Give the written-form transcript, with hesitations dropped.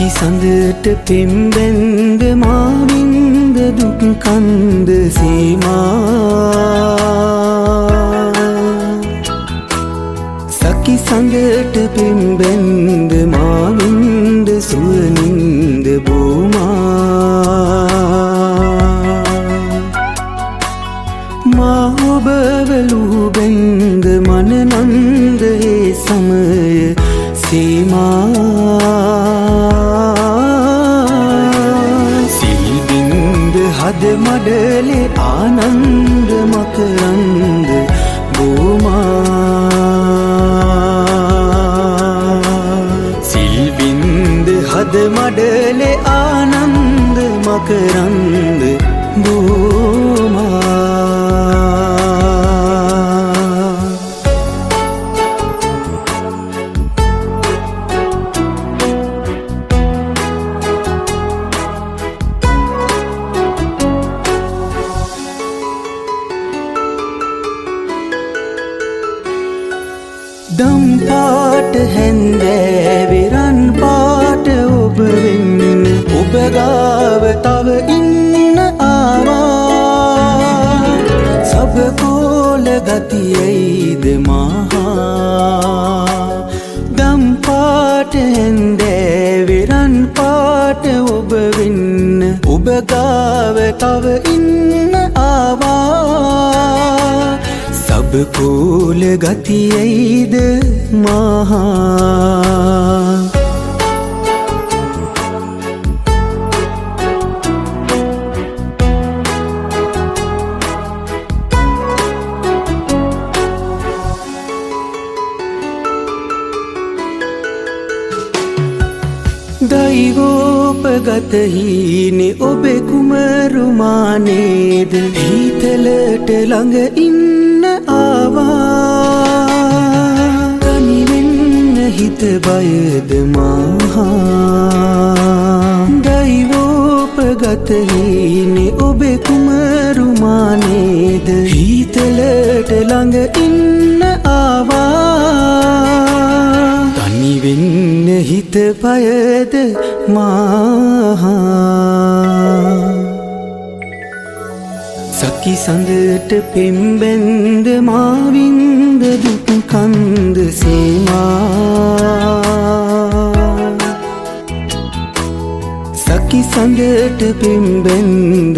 සකි සඳට පෙම්බැන්ද මාවින්ද දුක් කන්ද සීමා සකි සඳට පෙම්බැන්ද මාවින්ද සුවනින්ද බෝමා මා ඔබවලු බැන්ද මනනන්ද ඒ සමය සීමා සිල්බින්ද හද මඩලේ ආනන්ද මකරන්ද බෝමා සිල්බින්ද හද මඩලේ ආනන්ද මකරන්ද බෝමා දම් පාට හැන්දෑවේ රන් පාට ඔබ වෙන්න ඔබ ගාව තව ඉන්න ආවා සබකෝල ගතියයිද මහා දම් පාට හැන්දෑවේ රන් පාට ඔබ වෙන්න ඔබ ගාව තව ඉන්න ආවා සබකෝල ගතියයිද මහා දෛවෝපගත හීනෙ ඔබේ කුමරුමානේද හීතලට ළඟ ඉන්න ආවා තනිවෙන්න හිත බයද මහා දෛවෝපගත හීනෙ ඔබේ කුමරුමානේද හීතලට ළඟ ඉන්න ආවා තනිවෙන්න හිත බයද මහා සකි සඳට පෙම්බැන්ද මාවින්ද දුක් කන්ද සීමා සකි සඳට පෙම්බැන්ද